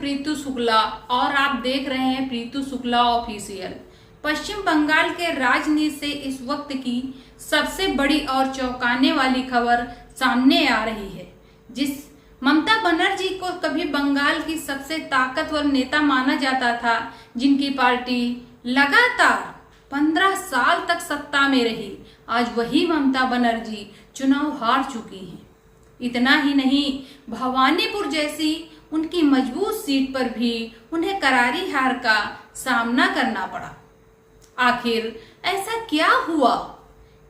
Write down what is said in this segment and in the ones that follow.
प्रीतु शुक्ला और आप देख रहे हैं प्रीतु शुक्ला ऑफिशियल। पश्चिम बंगाल के राजनीति से इस वक्त की सबसे बड़ी और चौंकाने वाली खबर सामने आ रही है। जिस ममता बनर्जी को कभी बंगाल की सबसे ताकतवर नेता माना जाता था, जिनकी पार्टी लगातार 15 साल तक सत्ता में रही, आज वही ममता बनर्जी चुनाव हार चुकी हैं। इतना ही नहीं, भवानीपुर जैसी उनकी मजबूत सीट पर भी उन्हें करारी हार का सामना करना पड़ा। आखिर ऐसा क्या हुआ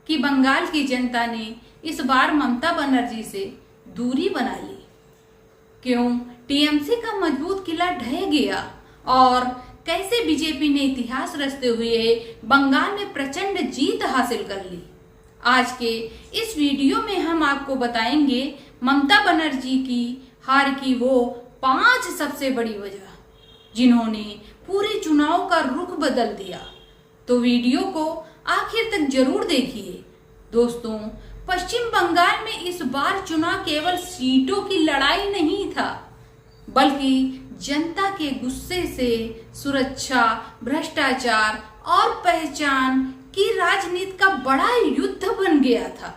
कि बंगाल की जनता ने इस बार ममता बनर्जी से दूरी बना ली? क्यों टीएमसी का मजबूत किला ढह गया और कैसे बीजेपी ने इतिहास रचते हुए बंगाल में प्रचंड जीत हासिल कर ली? आज के इस वीडियो में हम आपको बताएंगे ममता बनर्जी की हार की वो 5 सबसे बड़ी वजह, जिन्होंने पूरे चुनाव का रुख बदल दिया। तो वीडियो को आखिर तक जरूर देखिए। दोस्तों, पश्चिम बंगाल में इस बार चुनाव केवल सीटों की लड़ाई नहीं था, बल्कि जनता के गुस्से से सुरक्षा, भ्रष्टाचार और पहचान की राजनीति का बड़ा युद्ध बन गया था।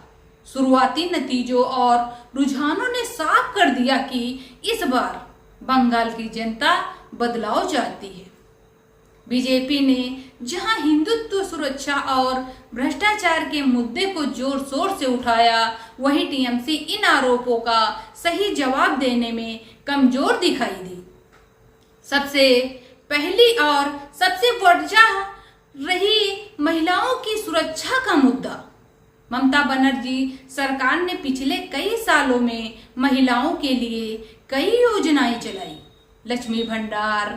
शुरुआती नतीजों और रुझानों ने साफ कर दिया कि इस बार बंगाल की जनता बदलाव चाहती है। बीजेपी ने जहां हिंदुत्व, सुरक्षा और भ्रष्टाचार के मुद्दे को जोर शोर से उठाया, वहीं टीएमसी इन आरोपों का सही जवाब देने में कमजोर दिखाई दी। सबसे पहली और सबसे वजह रही महिलाओं की सुरक्षा का मुद्दा। ममता बनर्जी सरकार ने पिछले कई सालों में महिलाओं के लिए कई योजनाएं चलाई। लक्ष्मी भंडार,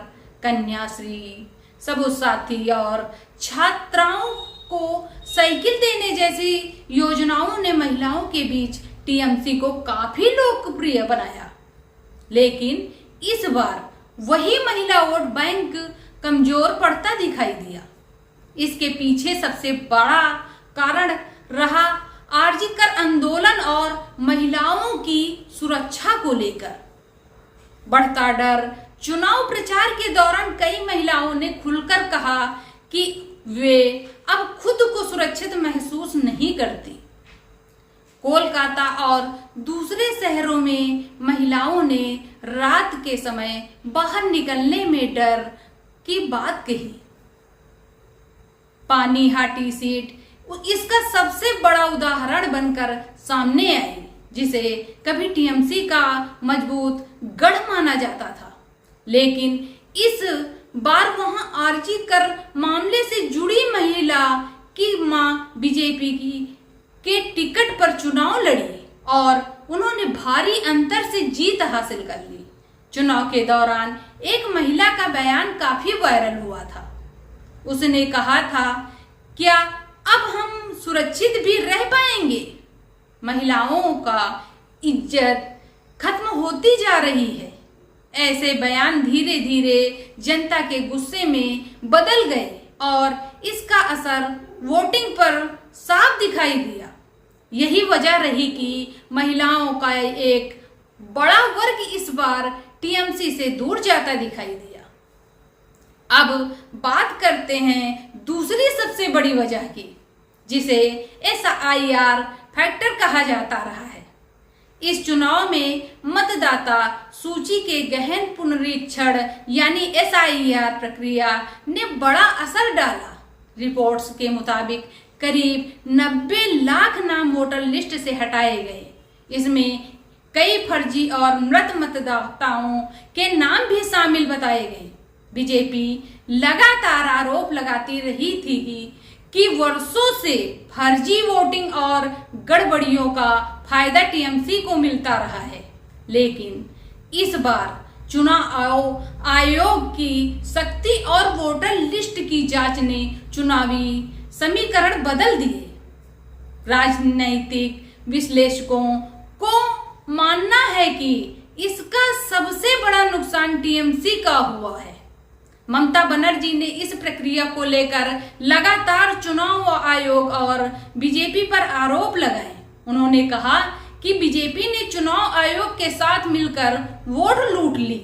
कन्याश्री, सबुज साथी और छात्राओं को साइकिल देने जैसी योजनाओं ने महिलाओं के बीच टीएमसी को काफी लोकप्रिय बनाया। लेकिन इस बार वही महिला वोट बैंक कमजोर पड़ता दिखाई दिया। इसके पीछे सबसे बड़ा कारण रहा आरजीकर आंदोलन और महिलाओं की सुरक्षा को लेकर बढ़ता डर। चुनाव प्रचार के दौरान कई महिलाओं ने खुलकर कहा कि वे अब खुद को सुरक्षित महसूस नहीं करती। कोलकाता और दूसरे शहरों में महिलाओं ने रात के समय बाहर निकलने में डर की बात कही। पानीहाटी सीट इसका सबसे बड़ा उदाहरण बनकर सामने आई, जिसे कभी टीएमसी का मजबूत गढ़ माना जाता था। लेकिन इस बार वहां आरजीकर मामले से जुड़ी महिला की मां बीजेपी के टिकट पर चुनाव लड़ी और उन्होंने भारी अंतर से जीत हासिल कर ली। चुनाव के दौरान एक महिला का बयान काफी वायरल हुआ था। उसने कहा था, क्या अब हम सुरक्षित भी रह पाएंगे? महिलाओं का इज्जत खत्म होती जा रही है। ऐसे बयान धीरे धीरे जनता के गुस्से में बदल गए और इसका असर वोटिंग पर साफ दिखाई दिया। यही वजह रही कि महिलाओं का एक बड़ा वर्ग इस बार टीएमसी से दूर जाता दिखाई दिया। अब बात करते हैं दूसरी सबसे बड़ी वजह की, जिसे SIR फैक्टर कहा जाता रहा है। इस चुनाव में मतदाता सूची के गहन पुनरीक्षण यानी SIR प्रक्रिया ने बड़ा असर डाला। रिपोर्ट्स के मुताबिक करीब 90 लाख नाम वोटर लिस्ट से हटाए गए। इसमें कई फर्जी और मृत मतदाताओं के नाम भी शामिल बताए गए। बीजेपी लगातार आरोप लगाती रही थी कि वर्षों से फर्जी वोटिंग और गड़बड़ियों का फायदा टीएमसी को मिलता रहा है। लेकिन इस बार चुनाव आयोग की शक्ति और वोटर लिस्ट की जांच ने चुनावी समीकरण बदल दिए। राजनीतिक विश्लेषकों को मानना है कि इसका सबसे बड़ा नुकसान टीएमसी का हुआ है। ममता बनर्जी ने इस प्रक्रिया को लेकर लगातार चुनाव आयोग और बीजेपी पर आरोप लगाए। उन्होंने कहा कि बीजेपी ने चुनाव आयोग के साथ मिलकर वोट लूट ली।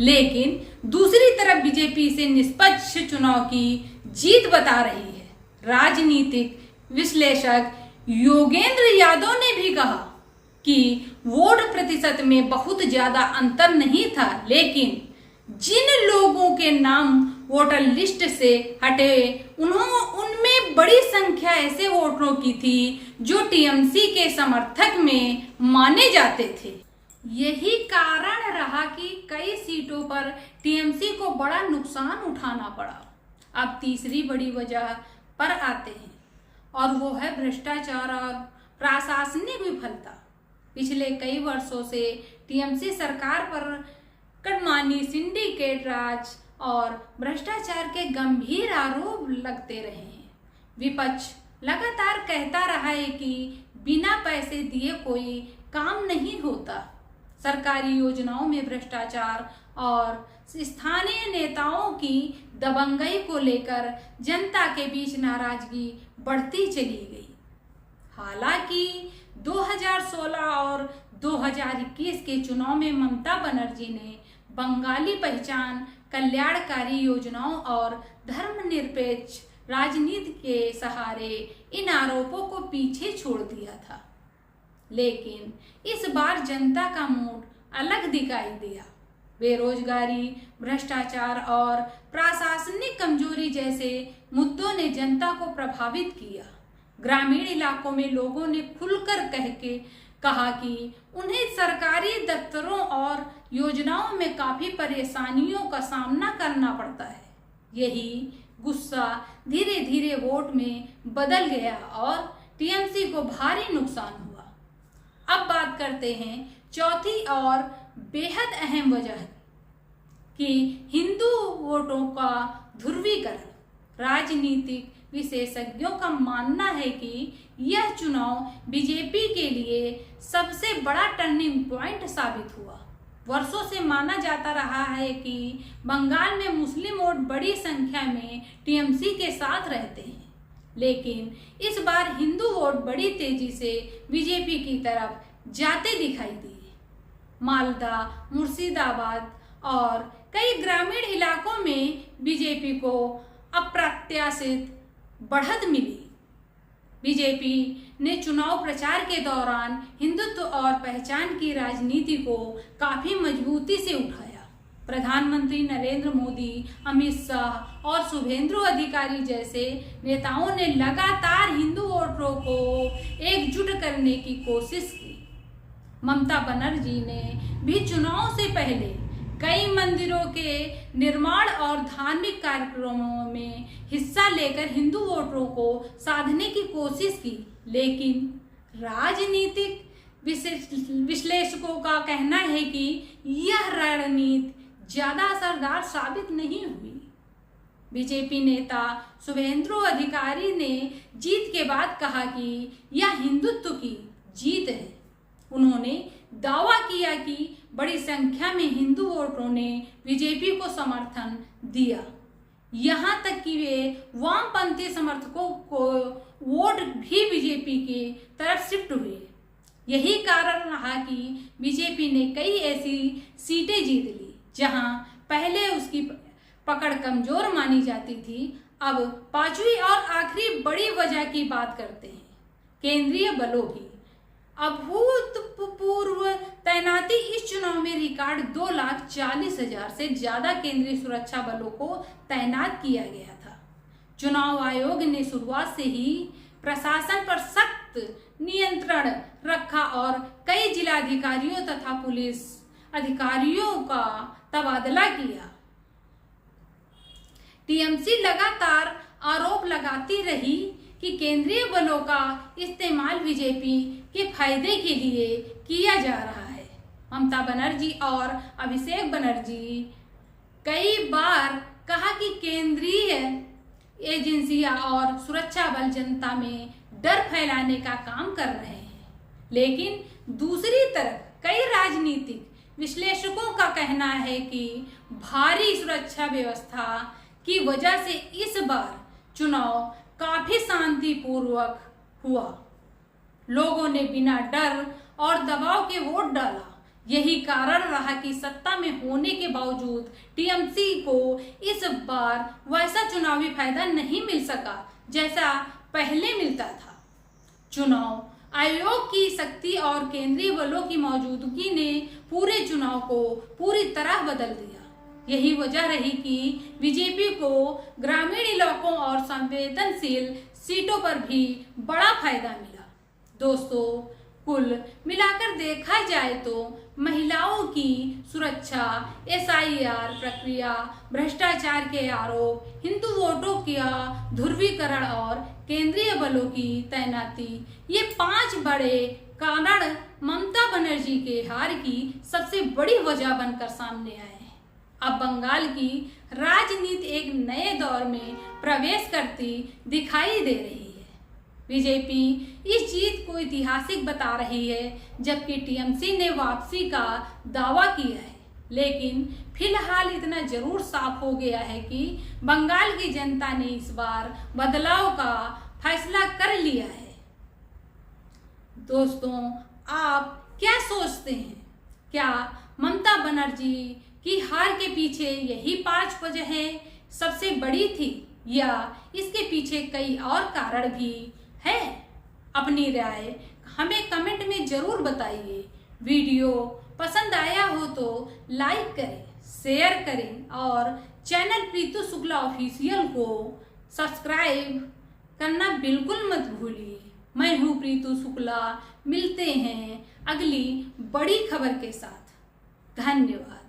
लेकिन दूसरी तरफ बीजेपी इसे निष्पक्ष चुनाव की जीत बता रही है। राजनीतिक विश्लेषक योगेंद्र यादव ने भी कहा कि वोट प्रतिशत में बहुत ज्यादा अंतर नहीं था, लेकिन जिन लोगों के नाम वोटर लिस्ट से हटे उनमें बड़ी संख्या ऐसे वोटरों की थी जो टीएमसी के समर्थक में माने जाते थे। यही कारण रहा कि कई सीटों पर टीएमसी को बड़ा नुकसान उठाना पड़ा। अब तीसरी बड़ी वजह पर आते हैं और वो है भ्रष्टाचार और प्रशासनिक विफलता। पिछले कई वर्षों से टीएमसी सरकार पर कड़मानी, सिंडिकेट राज और भ्रष्टाचार के गंभीर आरोप लगते रहे हैं। विपक्ष लगातार कहता रहा है कि बिना पैसे दिए कोई काम नहीं होता। सरकारी योजनाओं में भ्रष्टाचार और स्थानीय नेताओं की दबंगई को लेकर जनता के बीच नाराजगी बढ़ती चली गई। हालांकि 2016 और 2021 के चुनाव में ममता बनर्जी ने बंगाली पहचान, कल्याणकारी योजनाओं और धर्मनिरपेक्ष राजनीति के सहारे इन आरोपों को पीछे छोड़ दिया था। लेकिन इस बार जनता का मूड अलग दिखाई दिया। बेरोजगारी, भ्रष्टाचार और प्रशासनिक कमजोरी जैसे मुद्दों ने जनता को प्रभावित किया। ग्रामीण इलाकों में लोगों ने खुलकर कहा कि उन्हें सरकारी दफ्तरों और योजनाओं में काफी परेशानियों का सामना करना पड़ता है। यही गुस्सा धीरे धीरे वोट में बदल गया और टीएमसी को भारी नुकसान हुआ। अब बात करते हैं चौथी और बेहद अहम वजह कि हिंदू वोटों का ध्रुवीकरण। राजनीतिक विशेषज्ञों का मानना है कि यह चुनाव बीजेपी के लिए सबसे बड़ा टर्निंग पॉइंट साबित हुआ। वर्षों से माना जाता रहा है कि बंगाल में मुस्लिम वोट बड़ी संख्या में टीएमसी के साथ रहते हैं, लेकिन इस बार हिंदू वोट बड़ी तेजी से बीजेपी की तरफ जाते दिखाई दिए। मालदा, मुर्शिदाबाद और कई ग्रामीण इलाकों में बीजेपी को अप्रत्याशित बढ़त मिली। बीजेपी ने चुनाव प्रचार के दौरान हिंदुत्व और पहचान की राजनीति को काफी मजबूती से उठाया। प्रधानमंत्री नरेंद्र मोदी, अमित शाह और शुभेंदु अधिकारी जैसे नेताओं ने लगातार हिंदू वोटरों को एकजुट करने की कोशिश की। ममता बनर्जी ने भी चुनाव से पहले कई मंदिरों के निर्माण और धार्मिक कार्यक्रमों में हिस्सा लेकर हिंदू वोटरों को साधने की कोशिश की, लेकिन राजनीतिक विश्लेषकों का कहना है कि यह रणनीति ज्यादा असरदार साबित नहीं हुई। बीजेपी नेता शुभेंदु अधिकारी ने जीत के बाद कहा कि यह हिंदुत्व की जीत है। उन्होंने दावा किया कि बड़ी संख्या में हिंदू वोटरों ने बीजेपी को समर्थन दिया, यहाँ तक कि वे वामपंथी समर्थकों को वोट भी बीजेपी की तरफ शिफ्ट हुए। यही कारण रहा कि बीजेपी ने कई ऐसी सीटें जीत ली जहां पहले उसकी पकड़ कमजोर मानी जाती थी। अब पांचवी और आखिरी बड़ी वजह की बात करते हैं, केंद्रीय बलों की अभूतपूर्व तैनाती। इस चुनाव में रिकॉर्ड 2,40,000 से ज्यादा केंद्रीय सुरक्षा बलों को तैनात किया गया था। चुनाव आयोग ने शुरुआत से ही प्रशासन पर सख्त नियंत्रण रखा और कई जिलाधिकारियों तथा पुलिस अधिकारियों का तबादला किया। टीएमसी लगातार आरोप लगाती रही कि केंद्रीय बलों का इस्तेमाल बीजेपी के फायदे के लिए किया जा रहा है। ममता बनर्जी और अभिषेक बनर्जी कई बार कहा कि केंद्रीय एजेंसियां और सुरक्षा बल जनता में डर फैलाने का काम कर रहे हैं, लेकिन दूसरी तरफ कई राजनीतिक विश्लेषकों का कहना है कि भारी सुरक्षा व्यवस्था की वजह से इस बार चुनाव काफी शांतिपूर्वक हुआ। लोगों ने बिना डर और दबाव के वोट डाला। यही कारण रहा कि सत्ता में होने के बावजूद टीएमसी को इस बार वैसा चुनावी फायदा नहीं मिल सका जैसा पहले मिलता था। चुनाव आयोग की शक्ति और केंद्रीय बलों की मौजूदगी ने पूरे चुनाव को पूरी तरह बदल दिया। यही वजह रही कि बीजेपी को ग्रामीण इलाकों और संवेदनशील सीटों पर भी बड़ा फायदा मिला। दोस्तों, कुल मिलाकर देखा जाए तो महिलाओं की सुरक्षा, एसआईआर प्रक्रिया, भ्रष्टाचार के आरोप, हिंदू वोटों का ध्रुवीकरण और केंद्रीय बलों की तैनाती, ये 5 बड़े कारण ममता बनर्जी के हार की सबसे बड़ी वजह बनकर सामने आए हैं। अब बंगाल की राजनीति एक नए दौर में प्रवेश करती दिखाई दे रही है। बीजेपी इस जीत को ऐतिहासिक बता रही है, जबकि टीएमसी ने वापसी का दावा किया है। लेकिन फिलहाल इतना जरूर साफ हो गया है कि बंगाल की जनता ने इस बार बदलाव का फैसला कर लिया है। दोस्तों, आप क्या सोचते हैं? क्या ममता बनर्जी की हार के पीछे यही 5 वजहें सबसे बड़ी थी, या इसके पीछे कई और कारण भी है? अपनी राय हमें कमेंट में जरूर बताइए। वीडियो पसंद आया हो तो लाइक करें, शेयर करें और चैनल प्रीतु शुक्ला ऑफिशियल को सब्सक्राइब करना बिल्कुल मत भूलिए। मैं हूँ प्रीतु शुक्ला, मिलते हैं अगली बड़ी खबर के साथ। धन्यवाद।